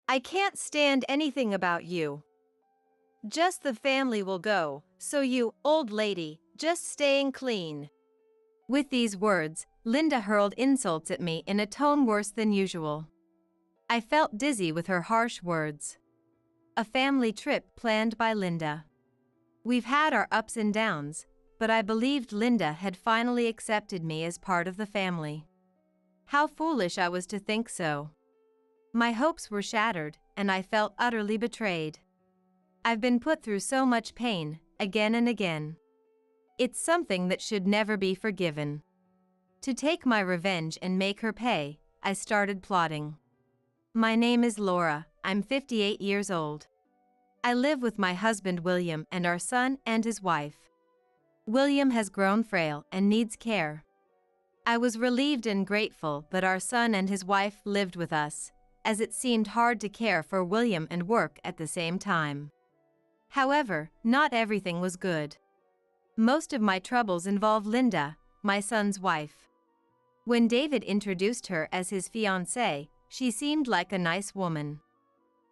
I can't stand anything about you. Just the family will go, so you, old lady, just staying clean." With these words, Linda hurled insults at me in a tone worse than usual. I felt dizzy with her harsh words. A family trip planned by Linda. We've had our ups and downs, but I believed Linda had finally accepted me as part of the family. How foolish I was to think so. My hopes were shattered, and I felt utterly betrayed. I've been put through so much pain, again and again. It's something that should never be forgiven. To take my revenge and make her pay, I started plotting. My name is Laura, I'm 58 years old. I live with my husband William and our son and his wife. William has grown frail and needs care. I was relieved and grateful that our son and his wife lived with us, as it seemed hard to care for William and work at the same time. However, not everything was good. Most of my troubles involve Linda, my son's wife. When David introduced her as his fiancée, she seemed like a nice woman.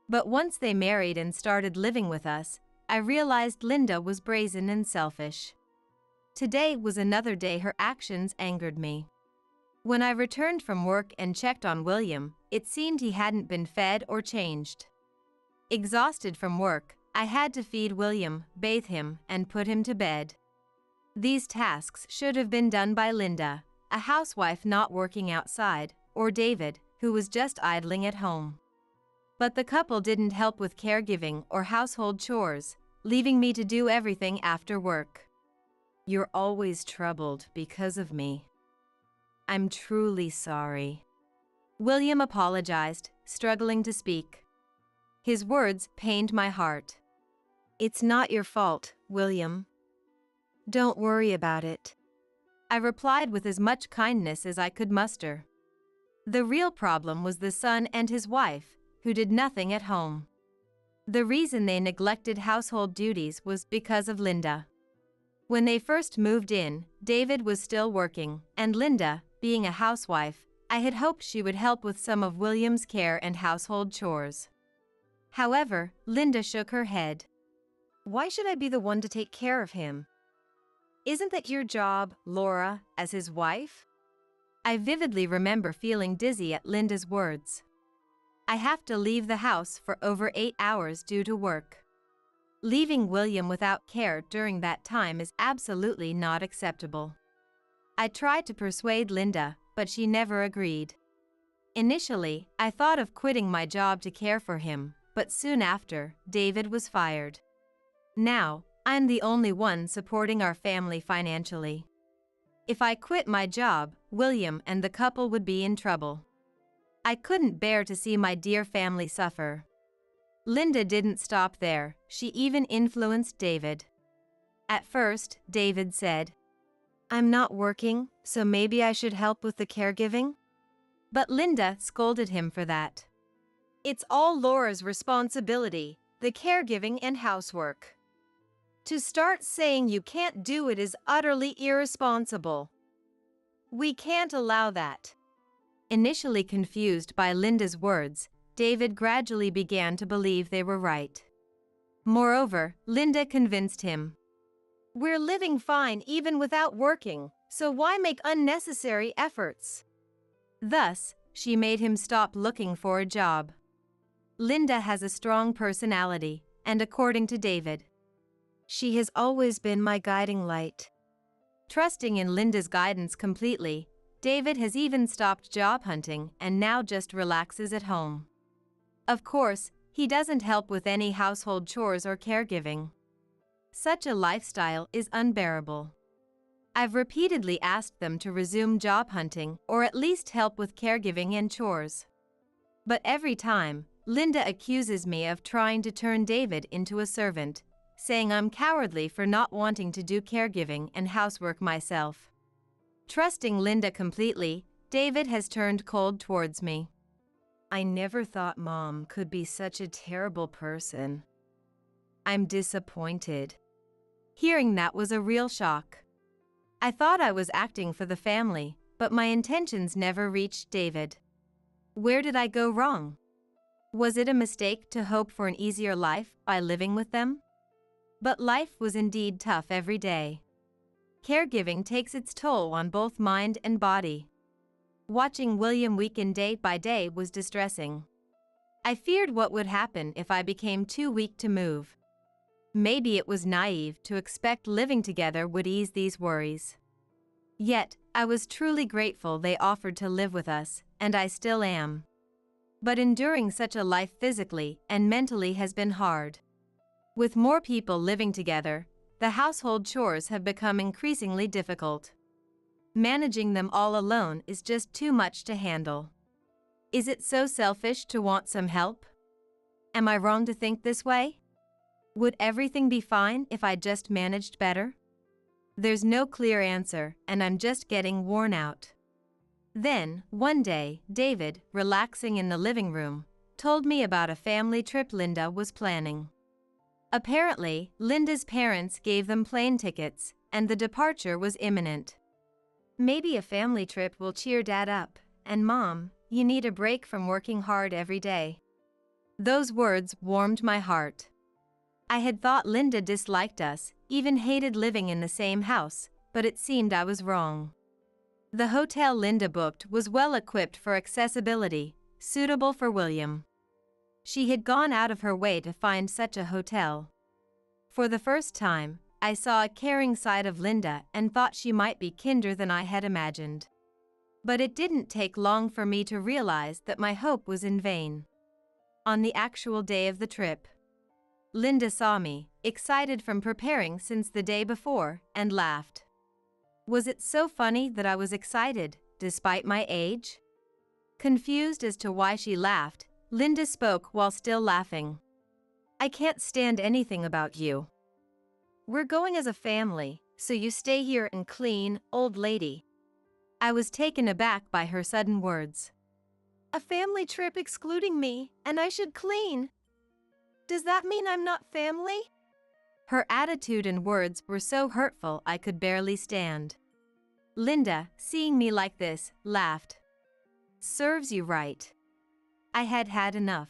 But once they married and started living with us, I realized Linda was brazen and selfish. Today was another day her actions angered me. When I returned from work and checked on William, it seemed he hadn't been fed or changed. Exhausted from work, I had to feed William, bathe him, and put him to bed. These tasks should have been done by Linda, a housewife not working outside, or David, who was just idling at home. But the couple didn't help with caregiving or household chores, leaving me to do everything after work. "You're always troubled because of me. I'm truly sorry." William apologized, struggling to speak. His words pained my heart. "It's not your fault, William. Don't worry about it," I replied with as much kindness as I could muster. The real problem was the son and his wife, who did nothing at home. The reason they neglected household duties was because of Linda. When they first moved in, David was still working, and Linda, being a housewife, I had hoped she would help with some of William's care and household chores. However, Linda shook her head. "Why should I be the one to take care of him? Isn't that your job, Laura, as his wife?" I vividly remember feeling dizzy at Linda's words. I have to leave the house for over 8 hours due to work. Leaving William without care during that time is absolutely not acceptable. I tried to persuade Linda, but she never agreed. Initially, I thought of quitting my job to care for him, but soon after, David was fired. Now, I'm the only one supporting our family financially. If I quit my job, William and the couple would be in trouble. I couldn't bear to see my dear family suffer. Linda didn't stop there, she even influenced David. At first, David said, "I'm not working, so maybe I should help with the caregiving?" But Linda scolded him for that. "It's all Laura's responsibility, the caregiving and housework. To start saying you can't do it is utterly irresponsible. We can't allow that." Initially confused by Linda's words, David gradually began to believe they were right. Moreover, Linda convinced him. "We're living fine even without working, so why make unnecessary efforts?" Thus, she made him stop looking for a job. Linda has a strong personality, and according to David, she has always been my guiding light. Trusting in Linda's guidance completely, David has even stopped job hunting and now just relaxes at home. Of course, he doesn't help with any household chores or caregiving. Such a lifestyle is unbearable. I've repeatedly asked them to resume job hunting or at least help with caregiving and chores. But every time, Linda accuses me of trying to turn David into a servant, saying I'm cowardly for not wanting to do caregiving and housework myself. Trusting Linda completely, David has turned cold towards me. "I never thought Mom could be such a terrible person. I'm disappointed." Hearing that was a real shock. I thought I was acting for the family, but my intentions never reached David. Where did I go wrong? Was it a mistake to hope for an easier life by living with them? But life was indeed tough every day. Caregiving takes its toll on both mind and body. Watching William weaken day by day was distressing. I feared what would happen if I became too weak to move. Maybe it was naive to expect living together would ease these worries. Yet, I was truly grateful they offered to live with us, and I still am. But enduring such a life physically and mentally has been hard. With more people living together, the household chores have become increasingly difficult. Managing them all alone is just too much to handle. Is it so selfish to want some help? Am I wrong to think this way? Would everything be fine if I just managed better? There's no clear answer, and I'm just getting worn out. Then, one day, David, relaxing in the living room, told me about a family trip Linda was planning. Apparently, Linda's parents gave them plane tickets, and the departure was imminent. Maybe a family trip will cheer Dad up, and Mom, you need a break from working hard every day. Those words warmed my heart. I had thought Linda disliked us, even hated living in the same house, but it seemed I was wrong. The hotel Linda booked was well equipped for accessibility, suitable for William. She had gone out of her way to find such a hotel. For the first time, I saw a caring side of Linda and thought she might be kinder than I had imagined. But it didn't take long for me to realize that my hope was in vain. On the actual day of the trip, Linda saw me, excited from preparing since the day before, and laughed. Was it so funny that I was excited, despite my age? Confused as to why she laughed, Linda spoke while still laughing. I can't stand anything about you. We're going as a family, so you stay here and clean, old lady. I was taken aback by her sudden words. A family trip excluding me, and I should clean. Does that mean I'm not family? Her attitude and words were so hurtful I could barely stand. Linda, seeing me like this, laughed. Serves you right. I had had enough.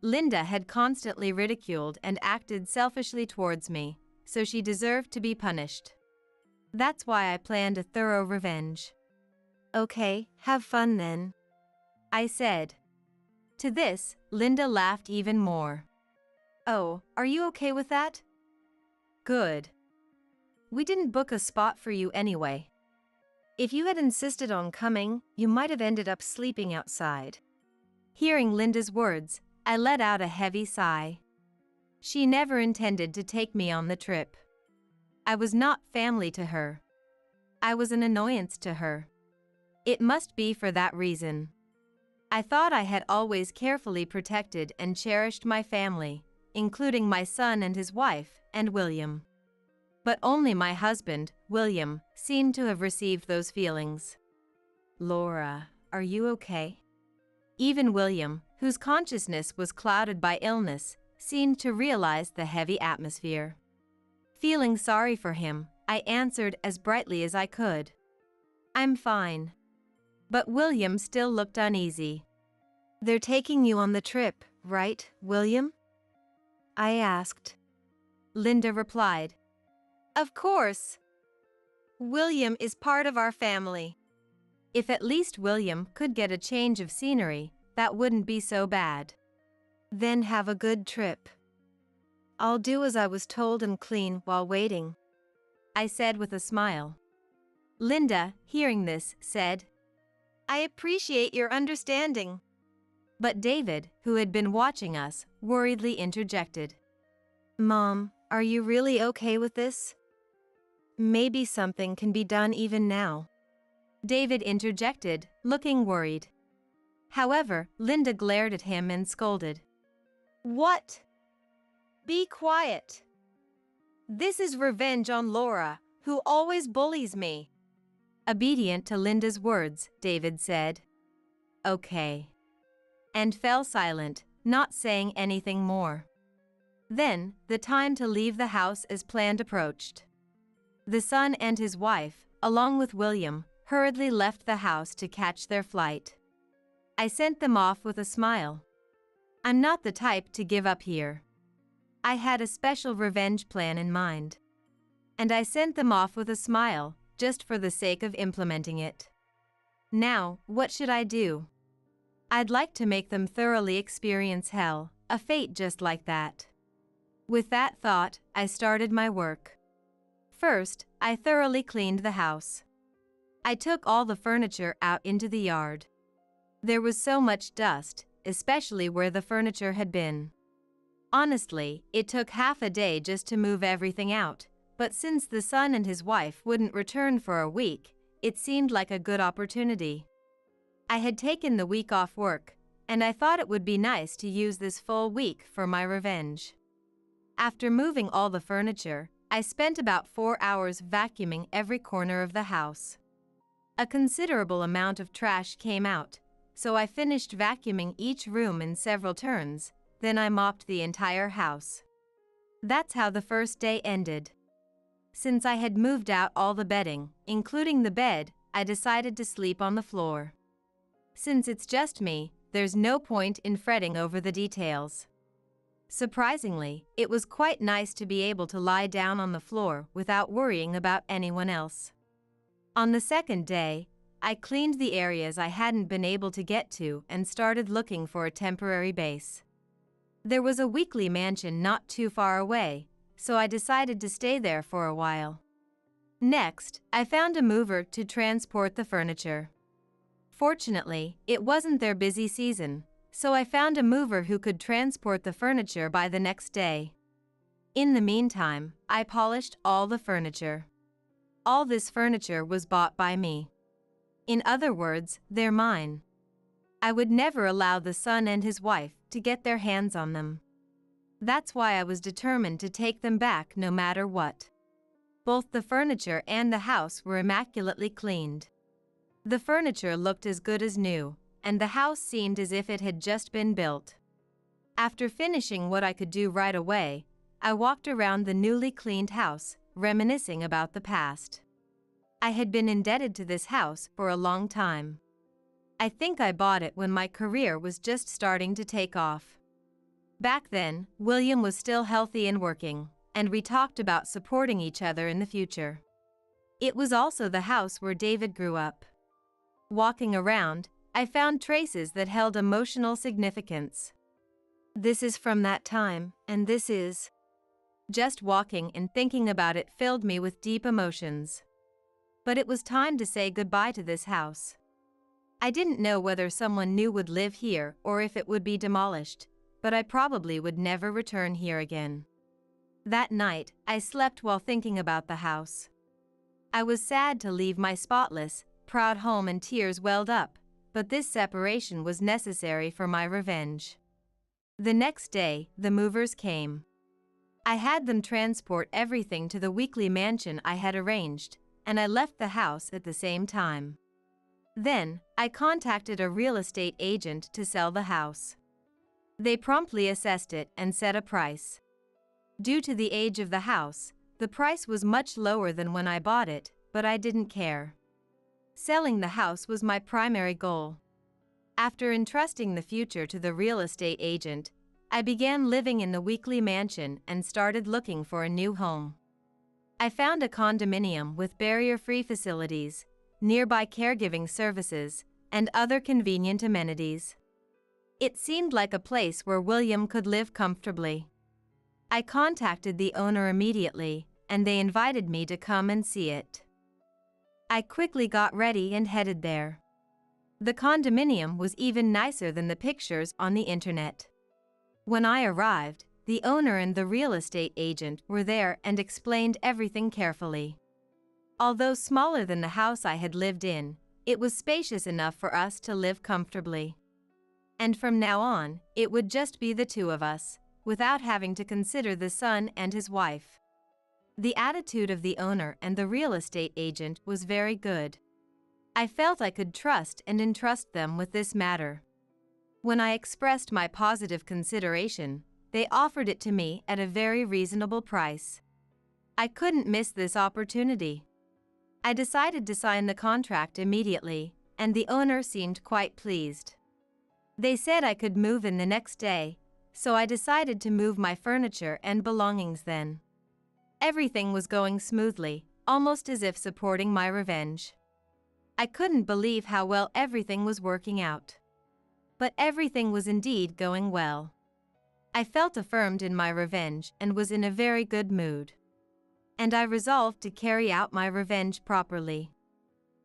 Linda had constantly ridiculed and acted selfishly towards me, so she deserved to be punished. That's why I planned a thorough revenge. Okay, have fun then, I said. To this, Linda laughed even more. Oh, are you okay with that? Good. We didn't book a spot for you anyway. If you had insisted on coming, you might have ended up sleeping outside. Hearing Linda's words, I let out a heavy sigh. She never intended to take me on the trip. I was not family to her. I was an annoyance to her. It must be for that reason. I thought I had always carefully protected and cherished my family, including my son and his wife, and William. But only my husband, William, seemed to have received those feelings. Laura, are you okay? Even William, whose consciousness was clouded by illness, seemed to realize the heavy atmosphere. Feeling sorry for him, I answered as brightly as I could. I'm fine. But William still looked uneasy. They're taking you on the trip, right, William? I asked. Linda replied. Of course. William is part of our family. If at least William could get a change of scenery, that wouldn't be so bad. Then have a good trip. I'll do as I was told and clean while waiting, I said with a smile. Linda, hearing this, said, I appreciate your understanding. But David, who had been watching us, worriedly interjected. Mom, are you really okay with this? Maybe something can be done even now. David interjected, looking worried. However, Linda glared at him and scolded. What? Be quiet. This is revenge on Laura, who always bullies me. Obedient to Linda's words, David said, Okay. And fell silent, not saying anything more. Then, the time to leave the house as planned approached. The son and his wife, along with William, hurriedly left the house to catch their flight. I sent them off with a smile. I'm not the type to give up here. I had a special revenge plan in mind. And I sent them off with a smile, just for the sake of implementing it. Now, what should I do? I'd like to make them thoroughly experience hell, a fate just like that. With that thought, I started my work. First, I thoroughly cleaned the house. I took all the furniture out into the yard. There was so much dust, especially where the furniture had been. Honestly, it took half a day just to move everything out, but since the son and his wife wouldn't return for a week, it seemed like a good opportunity. I had taken the week off work, and I thought it would be nice to use this full week for my revenge. After moving all the furniture, I spent about 4 hours vacuuming every corner of the house. A considerable amount of trash came out, so I finished vacuuming each room in several turns, then I mopped the entire house. That's how the first day ended. Since I had moved out all the bedding, including the bed, I decided to sleep on the floor. Since it's just me, there's no point in fretting over the details. Surprisingly, it was quite nice to be able to lie down on the floor without worrying about anyone else. On the second day, I cleaned the areas I hadn't been able to get to and started looking for a temporary base. There was a weekly mansion not too far away, so I decided to stay there for a while. Next, I found a mover to transport the furniture. Fortunately, it wasn't their busy season, so I found a mover who could transport the furniture by the next day. In the meantime, I polished all the furniture. All this furniture was bought by me. In other words, they're mine. I would never allow the son and his wife to get their hands on them. That's why I was determined to take them back no matter what. Both the furniture and the house were immaculately cleaned. The furniture looked as good as new, and the house seemed as if it had just been built. After finishing what I could do right away, I walked around the newly cleaned house, reminiscing about the past. I had been indebted to this house for a long time. I think I bought it when my career was just starting to take off. Back then, William was still healthy and working, and we talked about supporting each other in the future. It was also the house where David grew up. Walking around, I found traces that held emotional significance. This is from that time, and this is. Just walking and thinking about it filled me with deep emotions. But it was time to say goodbye to this house. I didn't know whether someone new would live here or if it would be demolished, but I probably would never return here again. That night, I slept while thinking about the house. I was sad to leave my spotless, proud home and tears welled up, but this separation was necessary for my revenge. The next day, the movers came. I had them transport everything to the weekly mansion I had arranged, and I left the house at the same time. Then, I contacted a real estate agent to sell the house. They promptly assessed it and set a price. Due to the age of the house, the price was much lower than when I bought it, but I didn't care. Selling the house was my primary goal. After entrusting the future to the real estate agent, I began living in the weekly mansion and started looking for a new home. I found a condominium with barrier-free facilities, nearby caregiving services, and other convenient amenities. It seemed like a place where William could live comfortably. I contacted the owner immediately, and they invited me to come and see it. I quickly got ready and headed there. The condominium was even nicer than the pictures on the internet. When I arrived, the owner and the real estate agent were there and explained everything carefully. Although smaller than the house I had lived in, it was spacious enough for us to live comfortably. And from now on, it would just be the two of us, without having to consider the son and his wife. The attitude of the owner and the real estate agent was very good. I felt I could trust and entrust them with this matter. When I expressed my positive consideration, they offered it to me at a very reasonable price. I couldn't miss this opportunity. I decided to sign the contract immediately, and the owner seemed quite pleased. They said I could move in the next day, so I decided to move my furniture and belongings then. Everything was going smoothly, almost as if supporting my revenge. I couldn't believe how well everything was working out. But everything was indeed going well. I felt affirmed in my revenge and was in a very good mood. And I resolved to carry out my revenge properly.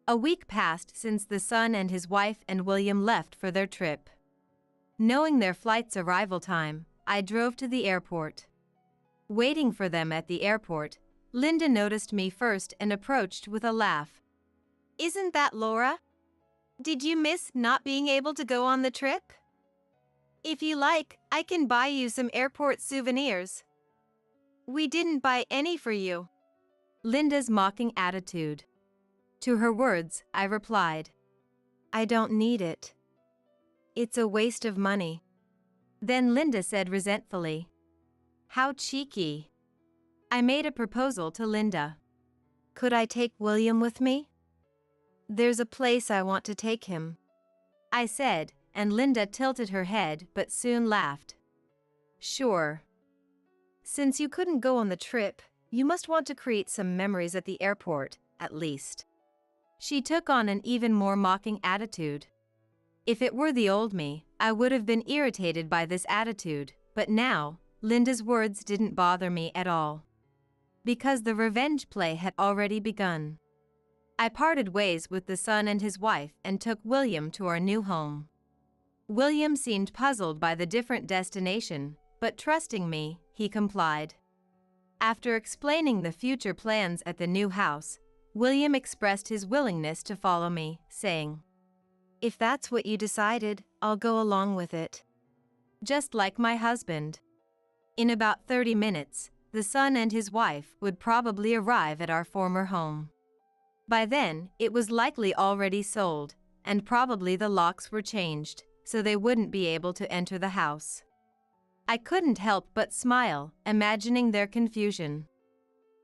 A week passed since the son and his wife and William left for their trip. Knowing their flight's arrival time, I drove to the airport. Waiting for them at the airport, Linda noticed me first and approached with a laugh. "Isn't that Laura? Did you miss not being able to go on the trip? If you like, I can buy you some airport souvenirs." "We didn't buy any for you." Linda's mocking attitude. To her words, I replied, "I don't need it. It's a waste of money." Then Linda said resentfully, "How cheeky." I made a proposal to Linda. "Could I take William with me? There's a place I want to take him," I said, and Linda tilted her head but soon laughed. "Sure. Since you couldn't go on the trip, you must want to create some memories at the airport, at least." She took on an even more mocking attitude. If it were the old me, I would have been irritated by this attitude, but now, Linda's words didn't bother me at all. Because the revenge play had already begun. I parted ways with the son and his wife and took William to our new home. William seemed puzzled by the different destination, but trusting me, he complied. After explaining the future plans at the new house, William expressed his willingness to follow me, saying, "If that's what you decided, I'll go along with it." Just like my husband. In about 30 minutes, the son and his wife would probably arrive at our former home. By then, it was likely already sold, and probably the locks were changed, so they wouldn't be able to enter the house. I couldn't help but smile, imagining their confusion.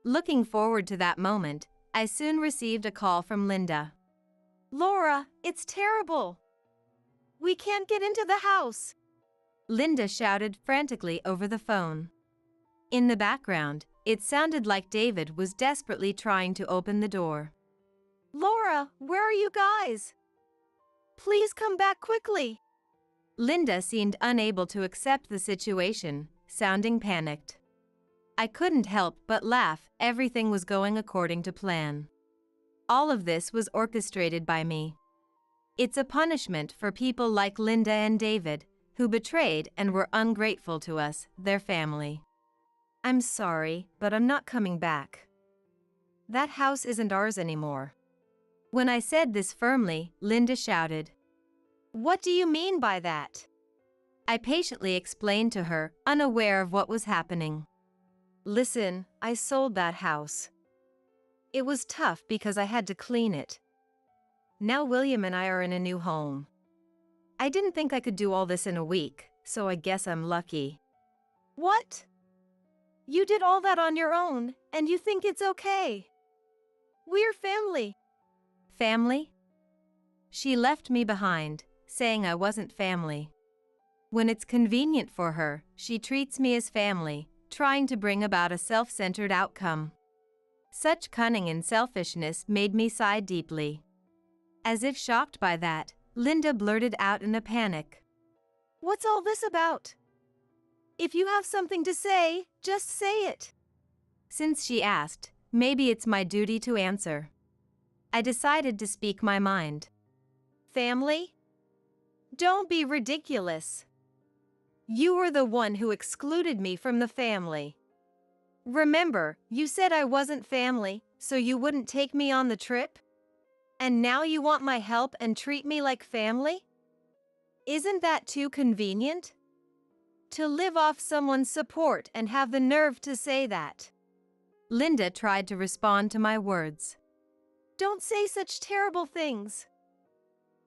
Looking forward to that moment, I soon received a call from Linda. "Laura, it's terrible. We can't get into the house," Linda shouted frantically over the phone. In the background, it sounded like David was desperately trying to open the door. "Laura, where are you guys? Please come back quickly." Linda seemed unable to accept the situation, sounding panicked. I couldn't help but laugh, everything was going according to plan. All of this was orchestrated by me. It's a punishment for people like Linda and David, who betrayed and were ungrateful to us, their family. "I'm sorry, but I'm not coming back. That house isn't ours anymore." When I said this firmly, Linda shouted, "What do you mean by that?" I patiently explained to her, unaware of what was happening. "Listen, I sold that house. It was tough because I had to clean it. Now William and I are in a new home. I didn't think I could do all this in a week, so I guess I'm lucky." "What? You did all that on your own, and you think it's okay? We're family." "Family?" She left me behind, saying I wasn't family. When it's convenient for her, she treats me as family, trying to bring about a self-centered outcome. Such cunning and selfishness made me sigh deeply. As if shocked by that, Linda blurted out in a panic, "What's all this about? If you have something to say, just say it." Since she asked, maybe it's my duty to answer. I decided to speak my mind. "Family? Don't be ridiculous. You were the one who excluded me from the family. Remember, you said I wasn't family, so you wouldn't take me on the trip? And now you want my help and treat me like family? Isn't that too convenient? To live off someone's support and have the nerve to say that." Linda tried to respond to my words. "Don't say such terrible things.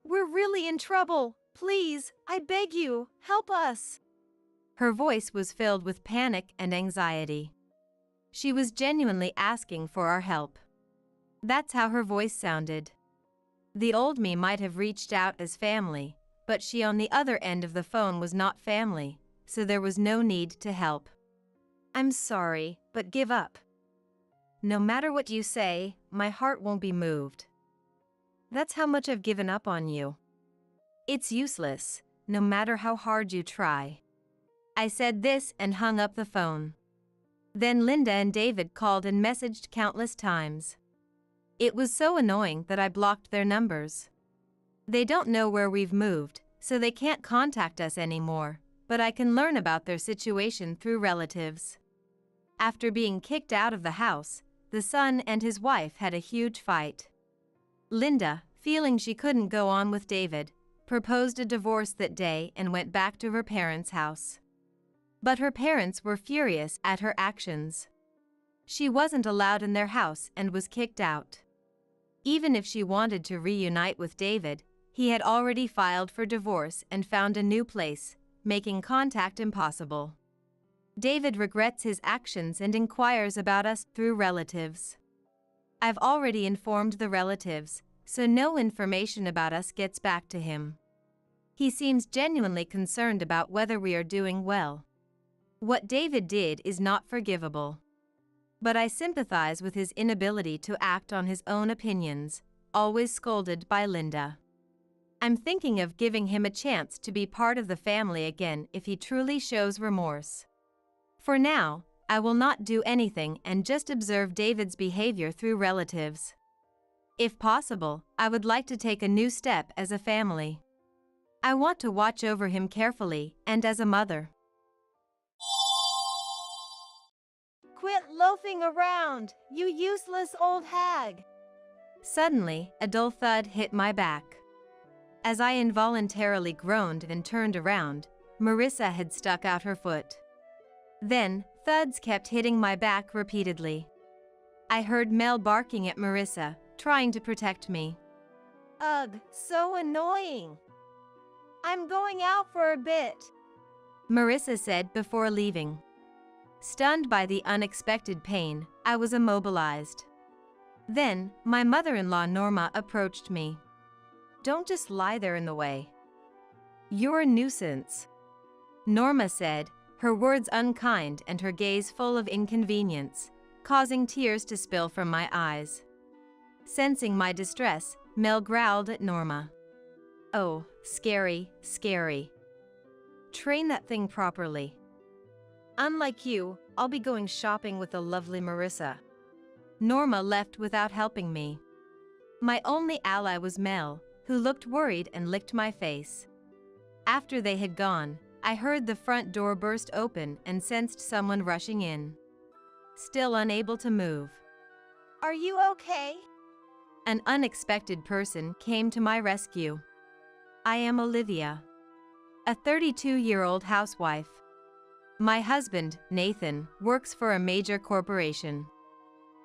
We're really in trouble. Please, I beg you, help us." Her voice was filled with panic and anxiety. She was genuinely asking for our help. That's how her voice sounded. The old me might have reached out as family, but she on the other end of the phone was not family, so there was no need to help. I'm sorry, but give up. No matter what you say, my heart won't be moved. That's how much I've given up on you. It's useless, no matter how hard you try. I said this and hung up the phone. Then Linda and David called and messaged countless times. It was so annoying that I blocked their numbers. They don't know where we've moved, so they can't contact us anymore, but I can learn about their situation through relatives. After being kicked out of the house, the son and his wife had a huge fight. Linda, feeling she couldn't go on with David, proposed a divorce that day and went back to her parents' house. But her parents were furious at her actions. She wasn't allowed in their house and was kicked out. Even if she wanted to reunite with David, he had already filed for divorce and found a new place, making contact impossible. David regrets his actions and inquires about us through relatives. I've already informed the relatives, so no information about us gets back to him. He seems genuinely concerned about whether we are doing well. What David did is not forgivable. But I sympathize with his inability to act on his own opinions, always scolded by Linda. I'm thinking of giving him a chance to be part of the family again if he truly shows remorse. For now, I will not do anything and just observe David's behavior through relatives. If possible, I would like to take a new step as a family. I want to watch over him carefully and as a mother. Quit loafing around, you useless old hag! Suddenly, a dull thud hit my back. As I involuntarily groaned and turned around, Marissa had stuck out her foot. Then, thuds kept hitting my back repeatedly. I heard Mel barking at Marissa, trying to protect me. Ugh, so annoying. I'm going out for a bit, Marissa said before leaving. Stunned by the unexpected pain, I was immobilized. Then, my mother-in-law Norma approached me. Don't just lie there in the way. You're a nuisance, Norma said, her words unkind and her gaze full of inconvenience, causing tears to spill from my eyes. Sensing my distress, Mel growled at Norma. Oh, scary, scary. Train that thing properly. Unlike you, I'll be going shopping with the lovely Marissa. Norma left without helping me. My only ally was Mel, who looked worried and licked my face. After they had gone, I heard the front door burst open and sensed someone rushing in. Still unable to move. Are you okay? An unexpected person came to my rescue. I am Olivia, a 32-year-old housewife. My husband, Nathan, works for a major corporation.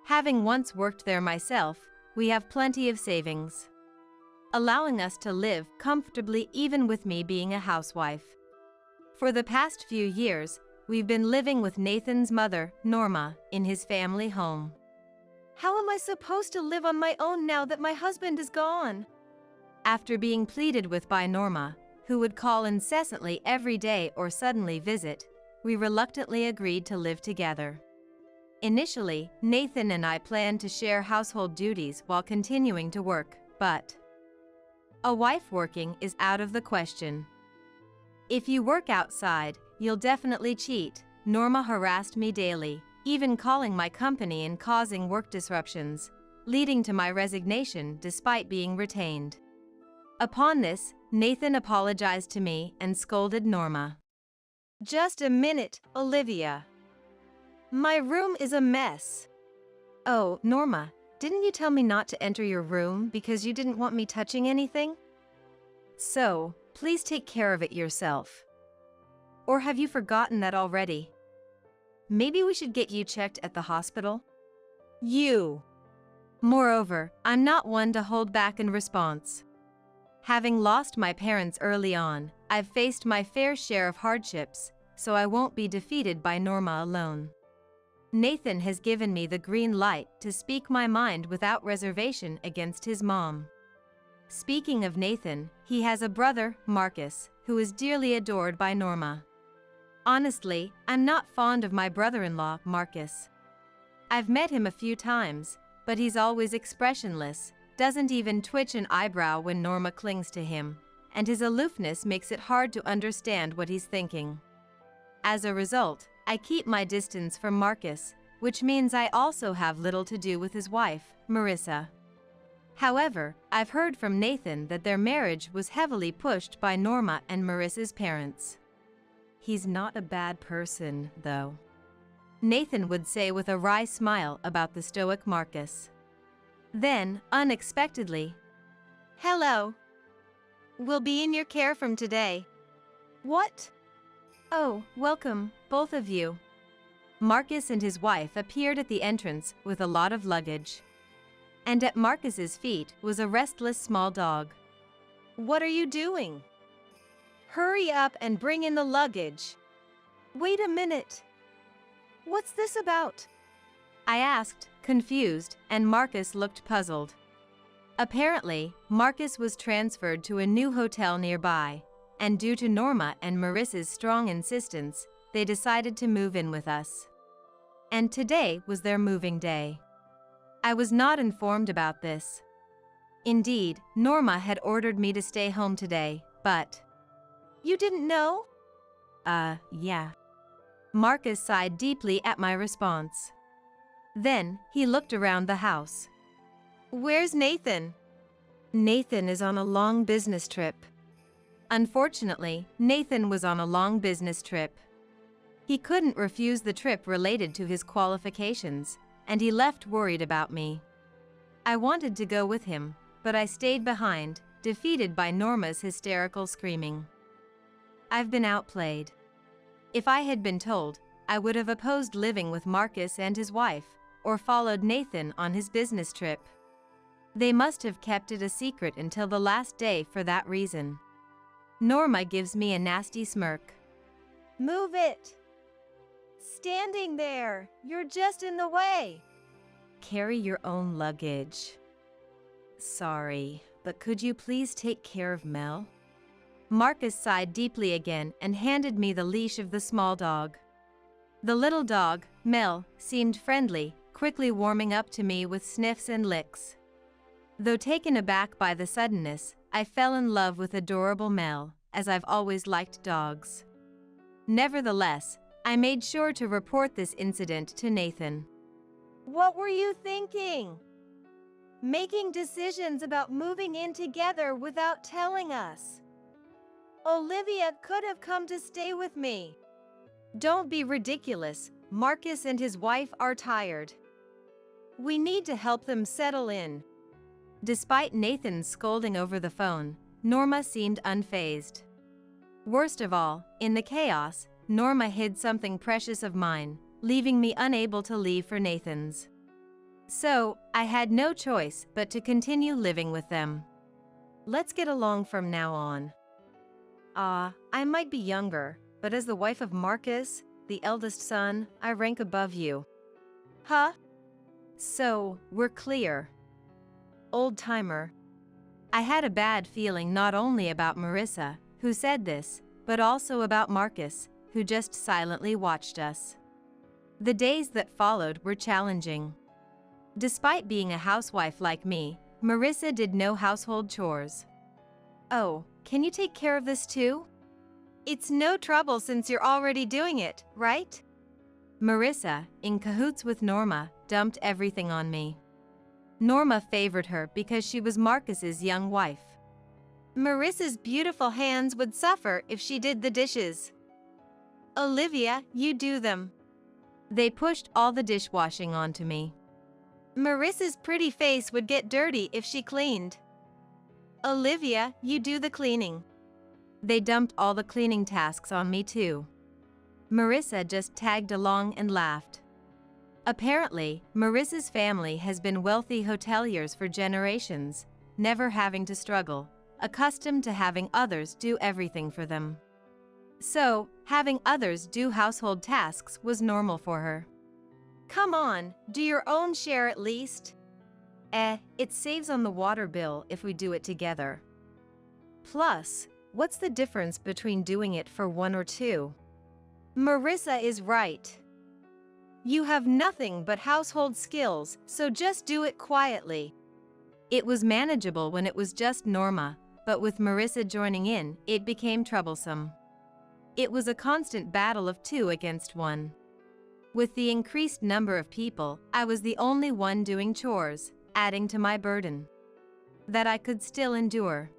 Having once worked there myself, we have plenty of savings, allowing us to live comfortably even with me being a housewife. For the past few years, we've been living with Nathan's mother, Norma, in his family home. How am I supposed to live on my own now that my husband is gone? After being pleaded with by Norma, who would call incessantly every day or suddenly visit, we reluctantly agreed to live together. Initially, Nathan and I planned to share household duties while continuing to work, but a wife working is out of the question. If you work outside, you'll definitely cheat, Norma harassed me daily, even calling my company and causing work disruptions, leading to my resignation despite being retained. Upon this, Nathan apologized to me and scolded Norma. Just a minute, Olivia. My room is a mess. Oh, Norma, didn't you tell me not to enter your room because you didn't want me touching anything? So, please take care of it yourself. Or have you forgotten that already? Maybe we should get you checked at the hospital? You. Moreover, I'm not one to hold back in response. Having lost my parents early on, I've faced my fair share of hardships, so I won't be defeated by Norma alone. Nathan has given me the green light to speak my mind without reservation against his mom. Speaking of Nathan, he has a brother, Marcus, who is dearly adored by Norma. Honestly, I'm not fond of my brother-in-law, Marcus. I've met him a few times, but he's always expressionless, doesn't even twitch an eyebrow when Norma clings to him, and his aloofness makes it hard to understand what he's thinking. As a result, I keep my distance from Marcus, which means I also have little to do with his wife, Marissa. However, I've heard from Nathan that their marriage was heavily pushed by Norma and Marissa's parents. He's not a bad person, though, Nathan would say with a wry smile about the stoic Marcus. Then, unexpectedly, "Hello. We'll be in your care from today." "What?" "Oh, welcome, both of you." Marcus and his wife appeared at the entrance with a lot of luggage. And at Marcus's feet was a restless small dog. "What are you doing? Hurry up and bring in the luggage." "Wait a minute. What's this about?" I asked, confused, and Marcus looked puzzled. Apparently, Marcus was transferred to a new hotel nearby, and due to Norma and Marissa's strong insistence, they decided to move in with us. And today was their moving day. I was not informed about this. Indeed, Norma had ordered me to stay home today, but... "You didn't know?" Yeah. Marcus sighed deeply at my response. Then, he looked around the house. "Where's Nathan?" "Nathan is on a long business trip." Unfortunately, Nathan was on a long business trip. He couldn't refuse the trip related to his qualifications, and he left worried about me. I wanted to go with him, but I stayed behind, defeated by Norma's hysterical screaming. I've been outplayed. If I had been told, I would have opposed living with Marcus and his wife, or followed Nathan on his business trip. They must have kept it a secret until the last day for that reason. Norma gives me a nasty smirk. "Move it! Standing there, you're just in the way." "Carry your own luggage." "Sorry, but could you please take care of Mel?" Marcus sighed deeply again and handed me the leash of the small dog. The little dog, Mel, seemed friendly, quickly warming up to me with sniffs and licks. Though taken aback by the suddenness, I fell in love with adorable Mel, as I've always liked dogs. Nevertheless, I made sure to report this incident to Nathan. "What were you thinking? Making decisions about moving in together without telling us? Olivia could have come to stay with me." "Don't be ridiculous. Marcus and his wife are tired. We need to help them settle in." Despite Nathan's scolding over the phone, Norma seemed unfazed. Worst of all, in the chaos, Norma hid something precious of mine, leaving me unable to leave for Nathan's. So, I had no choice but to continue living with them. "Let's get along from now on." I might be younger, but as the wife of Marcus, the eldest son, I rank above you." "Huh?" "So, we're clear." Old-timer. I had a bad feeling not only about Marissa, who said this, but also about Marcus, who just silently watched us. The days that followed were challenging. Despite being a housewife like me, Marissa did no household chores. "Oh, can you take care of this too?" "It's no trouble since you're already doing it, right?" Marissa, in cahoots with Norma, dumped everything on me. Norma favored her because she was Marcus's young wife. "Marissa's beautiful hands would suffer if she did the dishes. Olivia, you do them." They pushed all the dishwashing onto me. "Marissa's pretty face would get dirty if she cleaned. Olivia, you do the cleaning." They dumped all the cleaning tasks on me too. Marissa just tagged along and laughed. Apparently, Marissa's family has been wealthy hoteliers for generations, never having to struggle, accustomed to having others do everything for them. So, having others do household tasks was normal for her. "Come on, do your own share at least." It saves on the water bill if we do it together. Plus, what's the difference between doing it for one or two? Marissa is right. You have nothing but household skills, so just do it quietly. It was manageable when it was just Norma, but with Marissa joining in, it became troublesome. It was a constant battle of 2 against 1. With the increased number of people, I was the only one doing chores, adding to my burden. That I could still endure.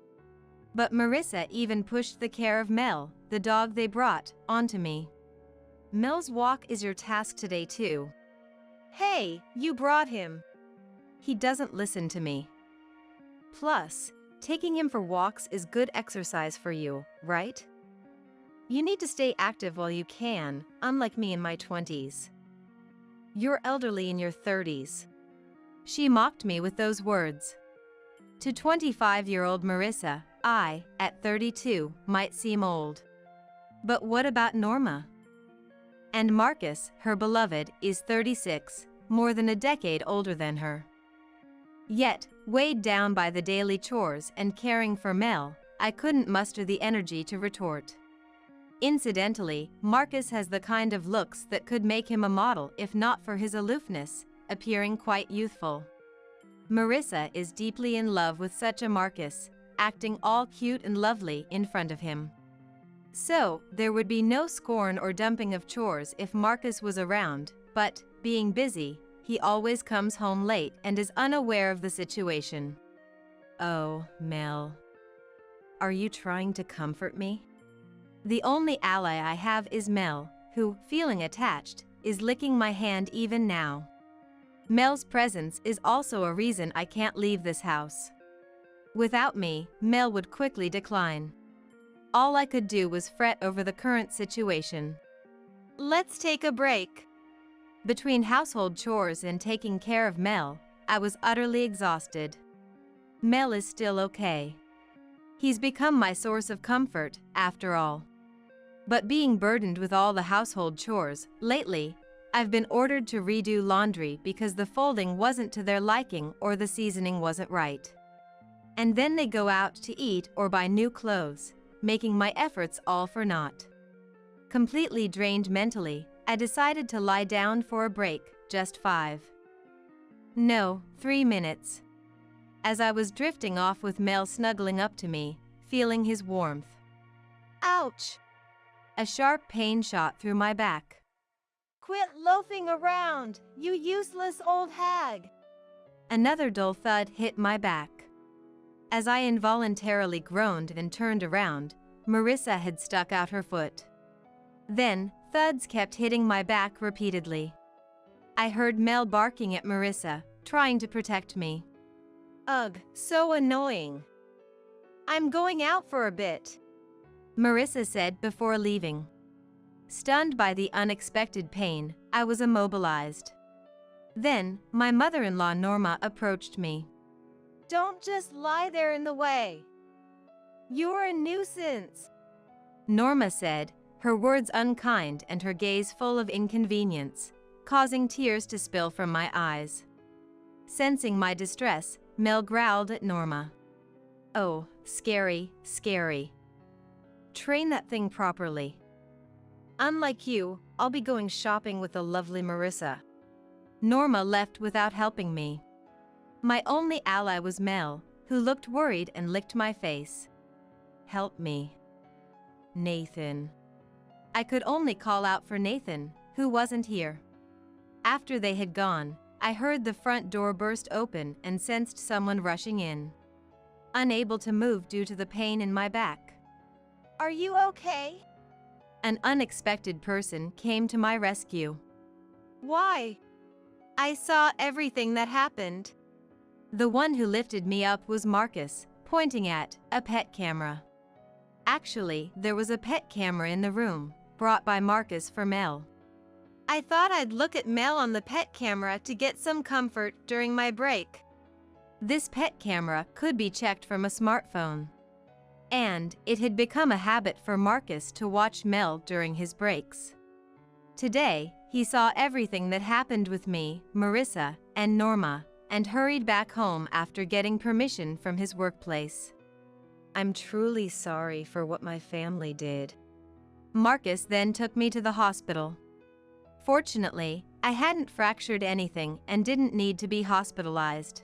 But Marissa even pushed the care of Mel, the dog they brought, onto me. Mel's walk is your task today too. Hey, you brought him. He doesn't listen to me. Plus, taking him for walks is good exercise for you, right? You need to stay active while you can, unlike me in my 20s. You're elderly in your 30s. She mocked me with those words. To 25-year-old Marissa, I, at 32, might seem old. But what about Norma? And Marcus, her beloved, is 36, more than a decade older than her. Yet, weighed down by the daily chores and caring for Mel, I couldn't muster the energy to retort. Incidentally, Marcus has the kind of looks that could make him a model if not for his aloofness, appearing quite youthful. Marissa is deeply in love with such a Marcus, acting all cute and lovely in front of him. So, there would be no scorn or dumping of chores if Marcus was around, but, being busy, he always comes home late and is unaware of the situation. Oh, Mel. Are you trying to comfort me? The only ally I have is Mel, who, feeling attached, is licking my hand even now. Mel's presence is also a reason I can't leave this house. Without me, Mel would quickly decline. All I could do was fret over the current situation. Let's take a break. Between household chores and taking care of Mel, I was utterly exhausted. Mel is still okay. He's become my source of comfort, after all. But being burdened with all the household chores, lately, I've been ordered to redo laundry because the folding wasn't to their liking or the seasoning wasn't right. And then they go out to eat or buy new clothes, making my efforts all for naught. Completely drained mentally, I decided to lie down for a break, just 5. No, 3 minutes. As I was drifting off with Mel snuggling up to me, feeling his warmth. Ouch! A sharp pain shot through my back. Quit loafing around, you useless old hag! Another dull thud hit my back. As I involuntarily groaned and turned around, Marissa had stuck out her foot. Then, thuds kept hitting my back repeatedly. I heard Mel barking at Marissa, trying to protect me. Ugh, so annoying. I'm going out for a bit, Marissa said before leaving. Stunned by the unexpected pain, I was immobilized. Then, my mother-in-law Norma approached me. Don't just lie there in the way. You're a nuisance, Norma said, her words unkind and her gaze full of inconvenience, causing tears to spill from my eyes. Sensing my distress, Mel growled at Norma. Oh, scary, scary. Train that thing properly. Unlike you, I'll be going shopping with the lovely Marissa. Norma left without helping me. My only ally was Mel, who looked worried and licked my face. Help me. Nathan. I could only call out for Nathan, who wasn't here. After they had gone, I heard the front door burst open and sensed someone rushing in. Unable to move due to the pain in my back. Are you okay? An unexpected person came to my rescue. Why? I saw everything that happened. The one who lifted me up was Marcus, pointing at a pet camera. Actually, there was a pet camera in the room, brought by Marcus for Mel. I thought I'd look at Mel on the pet camera to get some comfort during my break. This pet camera could be checked from a smartphone. And it had become a habit for Marcus to watch Mel during his breaks. Today, he saw everything that happened with me, Marissa, and Norma, and hurried back home after getting permission from his workplace. I'm truly sorry for what my family did. Marcus then took me to the hospital. Fortunately, I hadn't fractured anything and didn't need to be hospitalized.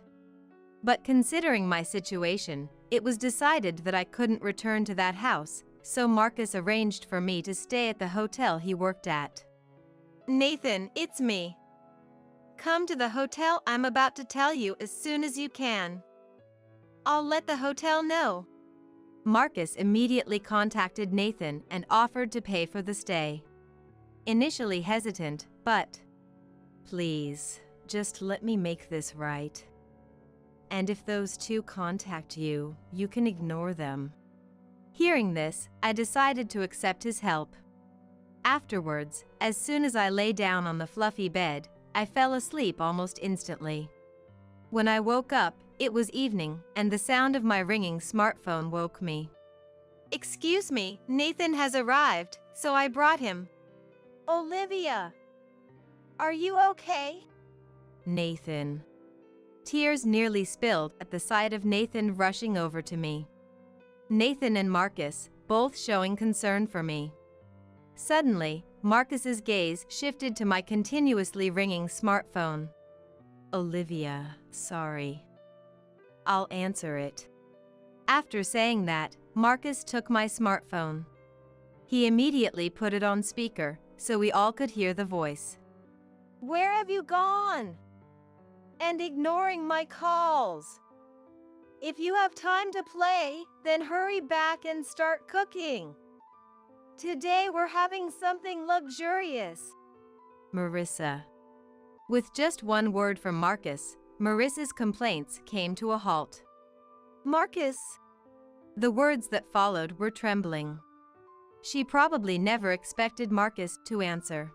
But considering my situation, it was decided that I couldn't return to that house, so Marcus arranged for me to stay at the hotel he worked at. Nathan, it's me. Come to the hotel I'm about to tell you as soon as you can. I'll let the hotel know. Marcus immediately contacted Nathan and offered to pay for the stay. Initially hesitant, but, please, just let me make this right. And if those two contact you, you can ignore them. Hearing this, I decided to accept his help. Afterwards, as soon as I lay down on the fluffy bed, I fell asleep almost instantly. When I woke up, it was evening, and the sound of my ringing smartphone woke me. Excuse me, Nathan has arrived, so I brought him. Olivia! Are you okay? Nathan. Tears nearly spilled at the sight of Nathan rushing over to me. Nathan and Marcus, both showing concern for me. Suddenly, Marcus's gaze shifted to my continuously ringing smartphone. Olivia, sorry. I'll answer it. After saying that, Marcus took my smartphone. He immediately put it on speaker, so we all could hear the voice. Where have you gone? And ignoring my calls. If you have time to play, then hurry back and start cooking. Today we're having something luxurious. Marissa. With just one word from Marcus, Marissa's complaints came to a halt. Marcus. The words that followed were trembling. She probably never expected Marcus to answer.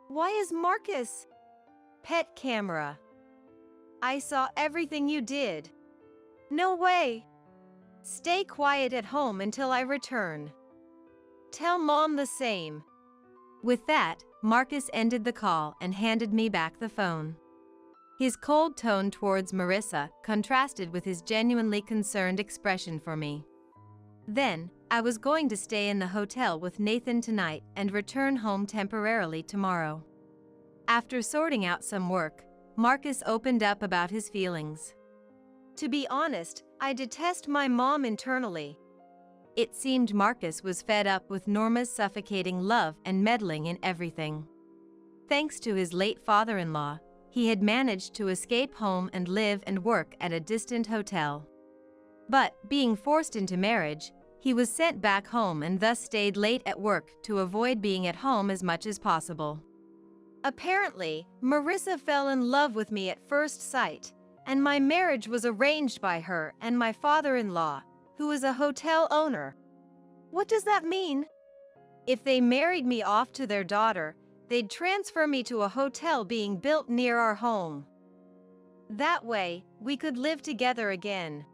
Why is Marcus? Pet camera. I saw everything you did. No way. Stay quiet at home until I return. Tell Mom the same. With that, Marcus ended the call and handed me back the phone. His cold tone towards Marissa contrasted with his genuinely concerned expression for me. Then, I was going to stay in the hotel with Nathan tonight and return home temporarily tomorrow. After sorting out some work, Marcus opened up about his feelings. To be honest, I detest my mom internally. It seemed Marcus was fed up with Norma's suffocating love and meddling in everything. Thanks to his late father-in-law, he had managed to escape home and live and work at a distant hotel. But, being forced into marriage, he was sent back home and thus stayed late at work to avoid being at home as much as possible. Apparently, Marissa fell in love with me at first sight, and my marriage was arranged by her and my father-in-law, who is a hotel owner. What does that mean? If they married me off to their daughter, they'd transfer me to a hotel being built near our home. That way, we could live together again.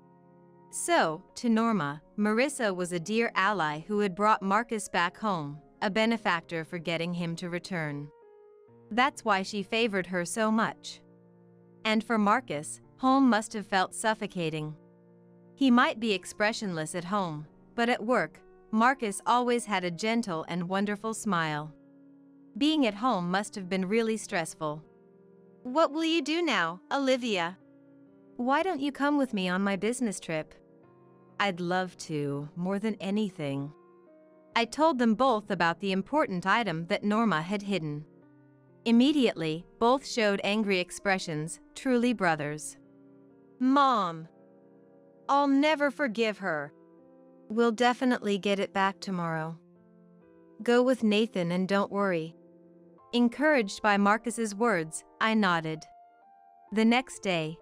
So, to Norma, Marissa was a dear ally who had brought Marcus back home, a benefactor for getting him to return. That's why she favored her so much. And for Marcus, home must have felt suffocating. He might be expressionless at home, but at work, Marcus always had a gentle and wonderful smile. Being at home must have been really stressful. What will you do now, Olivia? Why don't you come with me on my business trip? I'd love to, more than anything. I told them both about the important item that Norma had hidden. Immediately, both showed angry expressions, truly brothers. Mom. I'll never forgive her. We'll definitely get it back tomorrow. Go with Nathan and don't worry. Encouraged by Marcus's words, I nodded. The next day,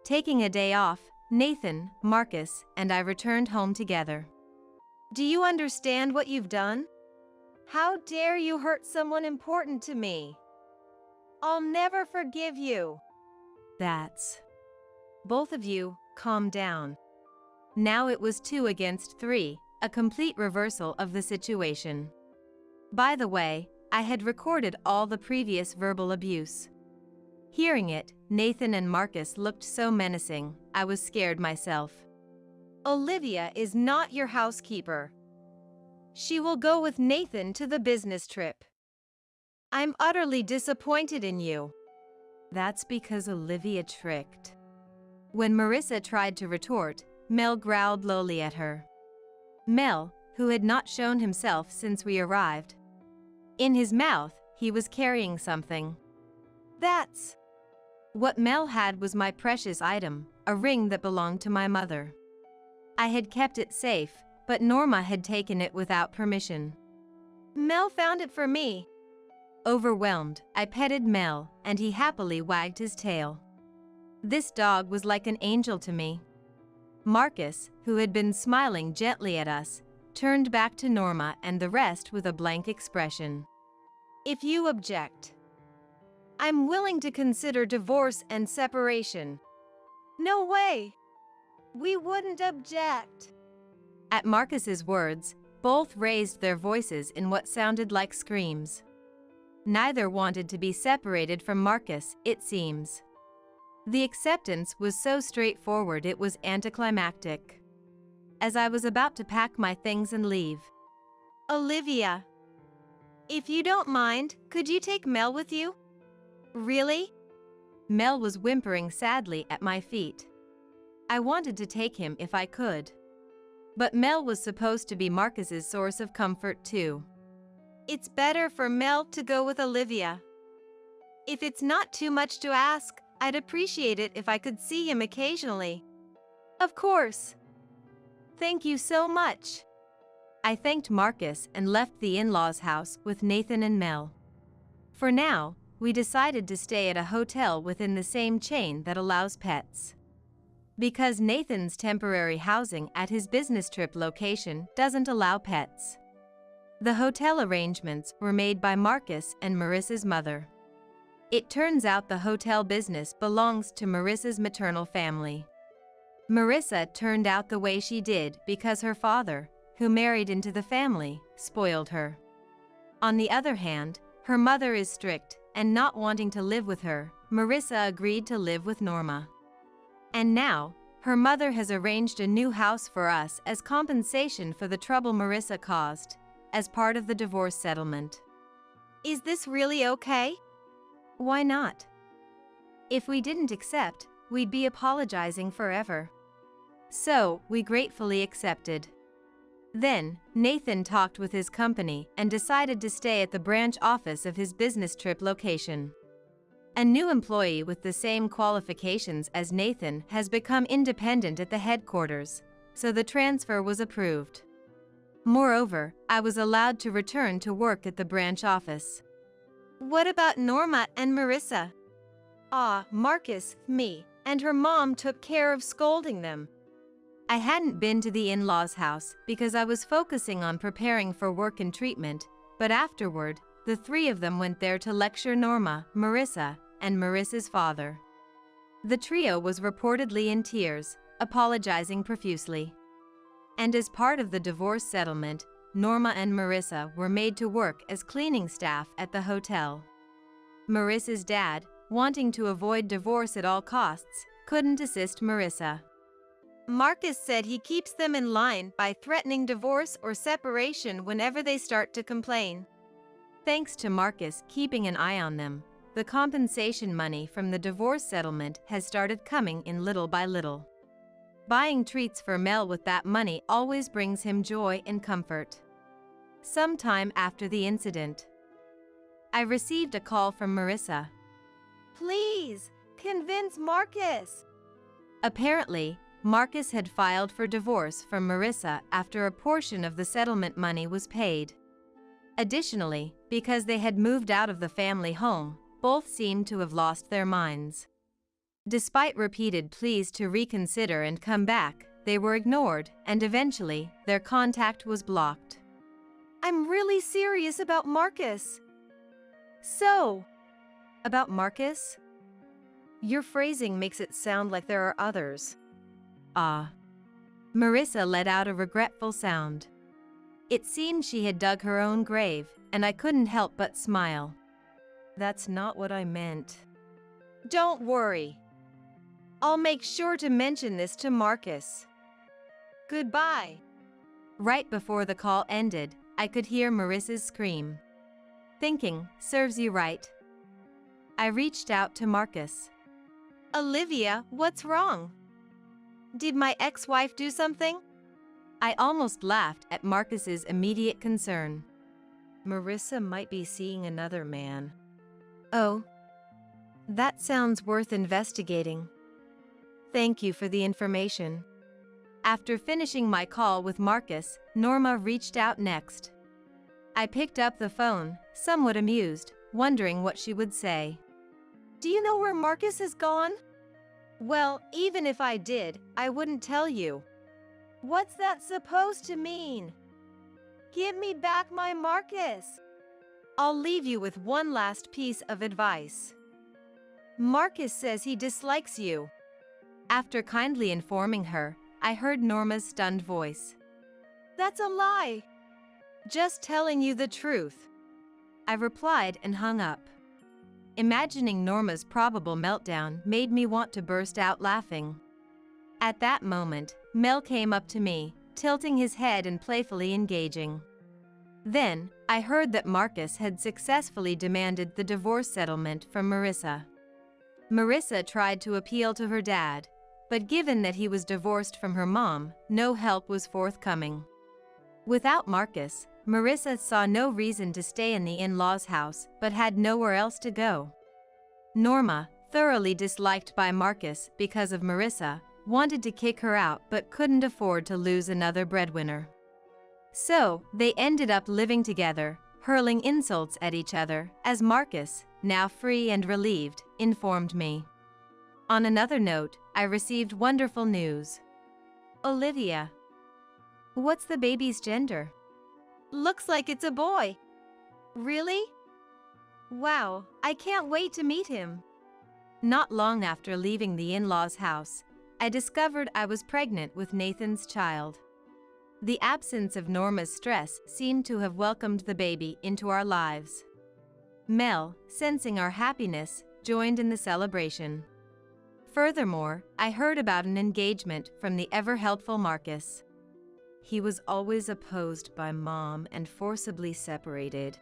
taking a day off, Nathan, Marcus, and I returned home together. Do you understand what you've done? How dare you hurt someone important to me? I'll never forgive you. That's... Both of you, calm down. Now it was 2 against 3, a complete reversal of the situation. By the way, I had recorded all the previous verbal abuse. Hearing it, Nathan and Marcus looked so menacing, I was scared myself. Olivia is not your housekeeper. She will go with Nathan to the business trip. I'm utterly disappointed in you. That's because Olivia tricked. When Marissa tried to retort, Mel growled lowly at her. Mel, who had not shown himself since we arrived. In his mouth, he was carrying something. That's... What Mel had was my precious item, a ring that belonged to my mother. I had kept it safe, but Norma had taken it without permission. Mel found it for me. Overwhelmed, I petted Mel, and he happily wagged his tail. This dog was like an angel to me. Marcus, who had been smiling gently at us, turned back to Norma and the rest with a blank expression. If you object, I'm willing to consider divorce and separation. No way! We wouldn't object. At Marcus's words, both raised their voices in what sounded like screams. Neither wanted to be separated from Marcus, it seems. The acceptance was so straightforward it was anticlimactic. As I was about to pack my things and leave. Olivia, if you don't mind, could you take Mel with you? Really? Mel was whimpering sadly at my feet. I wanted to take him if I could. But Mel was supposed to be Marcus's source of comfort too. It's better for Mel to go with Olivia. If it's not too much to ask, I'd appreciate it if I could see him occasionally. Of course. Thank you so much. I thanked Marcus and left the in-laws' house with Nathan and Mel. For now, we decided to stay at a hotel within the same chain that allows pets. Because Nathan's temporary housing at his business trip location doesn't allow pets. The hotel arrangements were made by Marcus and Marissa's mother. It turns out the hotel business belongs to Marissa's maternal family. Marissa turned out the way she did because her father, who married into the family, spoiled her. On the other hand, her mother is strict, and not wanting to live with her, Marissa agreed to live with Norma. And now, her mother has arranged a new house for us as compensation for the trouble Marissa caused, as part of the divorce settlement. Is this really okay? Why not? If we didn't accept, we'd be apologizing forever. So, we gratefully accepted. Then, Nathan talked with his company and decided to stay at the branch office of his business trip location. A new employee with the same qualifications as Nathan has become independent at the headquarters, so the transfer was approved. Moreover, I was allowed to return to work at the branch office. What about Norma and Marissa? Marcus, me, and her mom took care of scolding them. I hadn't been to the in-laws' house because I was focusing on preparing for work and treatment, but afterward, the three of them went there to lecture Norma, Marissa, and Marissa's father. The trio was reportedly in tears, apologizing profusely. And as part of the divorce settlement, Norma and Marissa were made to work as cleaning staff at the hotel. Marissa's dad, wanting to avoid divorce at all costs, couldn't assist Marissa. Marcus said he keeps them in line by threatening divorce or separation whenever they start to complain. Thanks to Marcus keeping an eye on them, the compensation money from the divorce settlement has started coming in little by little. Buying treats for Mel with that money always brings him joy and comfort. Sometime after the incident, I received a call from Marissa. Please, convince Marcus. Apparently, Marcus had filed for divorce from Marissa after a portion of the settlement money was paid. Additionally, because they had moved out of the family home, both seemed to have lost their minds. Despite repeated pleas to reconsider and come back, they were ignored, and eventually, their contact was blocked. I'm really serious about Marcus. So, about Marcus? Your phrasing makes it sound like there are others. Marissa let out a regretful sound. It seemed she had dug her own grave, and I couldn't help but smile. That's not what I meant. Don't worry. I'll make sure to mention this to Marcus. Goodbye. Right before the call ended, I could hear Marissa's scream. Thinking, serves you right. I reached out to Marcus. Olivia, what's wrong? Did my ex-wife do something? I almost laughed at Marcus's immediate concern. Marissa might be seeing another man. Oh, that sounds worth investigating. Thank you for the information. After finishing my call with Marcus, Norma reached out next. I picked up the phone, somewhat amused, wondering what she would say. Do you know where Marcus has gone? Well, even if I did, I wouldn't tell you. What's that supposed to mean? Give me back my Marcus. I'll leave you with one last piece of advice. Marcus says he dislikes you. After kindly informing her, I heard Norma's stunned voice. That's a lie. Just telling you the truth. I replied and hung up. Imagining Norma's probable meltdown made me want to burst out laughing. At that moment, Mel came up to me, tilting his head and playfully engaging. Then, I heard that Marcus had successfully demanded the divorce settlement from Marissa. Marissa tried to appeal to her dad, but given that he was divorced from her mom, no help was forthcoming. Without Marcus, Marissa saw no reason to stay in the in-laws' house but had nowhere else to go. Norma, thoroughly disliked by Marcus because of Marissa, wanted to kick her out but couldn't afford to lose another breadwinner. So, they ended up living together, hurling insults at each other, as Marcus, now free and relieved, informed me. On another note, I received wonderful news. Olivia. What's the baby's gender? Looks like it's a boy. Really? Wow, I can't wait to meet him. Not long after leaving the in-laws' house, I discovered I was pregnant with Nathan's child. The absence of Norma's stress seemed to have welcomed the baby into our lives. Mel, sensing our happiness, joined in the celebration. Furthermore, I heard about an engagement from the ever-helpful Marcus. He was always opposed by Mom and forcibly separated.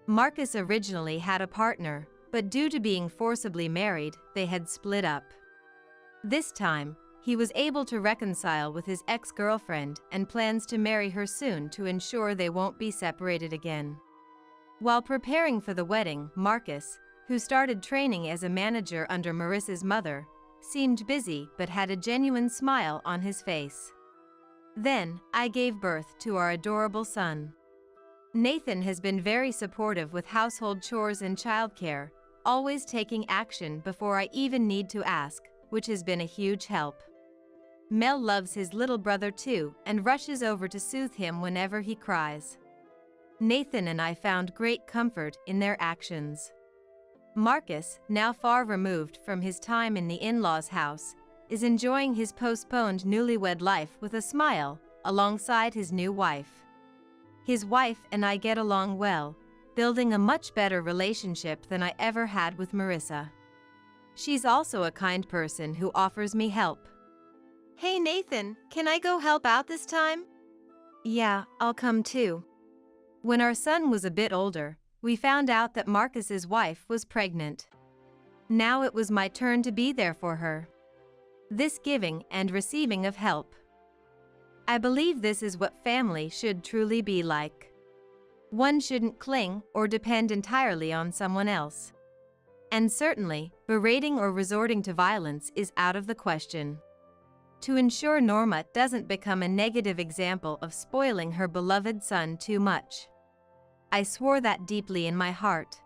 Marcus originally had a partner, but due to being forcibly married, they had split up. This time, he was able to reconcile with his ex-girlfriend and plans to marry her soon to ensure they won't be separated again. While preparing for the wedding, Marcus, who started training as a manager under Marissa's mother, seemed busy but had a genuine smile on his face. Then, I gave birth to our adorable son. Nathan has been very supportive with household chores and childcare, always taking action before I even need to ask, which has been a huge help. Mel loves his little brother too and rushes over to soothe him whenever he cries. Nathan and I found great comfort in their actions. Marcus, now far removed from his time in the in-laws' house, is enjoying his postponed newlywed life with a smile, alongside his new wife. His wife and I get along well, building a much better relationship than I ever had with Marissa. She's also a kind person who offers me help. Hey Nathan, can I go help out this time? Yeah, I'll come too. When our son was a bit older, we found out that Marcus's wife was pregnant. Now it was my turn to be there for her. This giving and receiving of help. I believe this is what family should truly be like. One shouldn't cling or depend entirely on someone else. And certainly, berating or resorting to violence is out of the question. To ensure Norma doesn't become a negative example of spoiling her beloved son too much. I swore that deeply in my heart.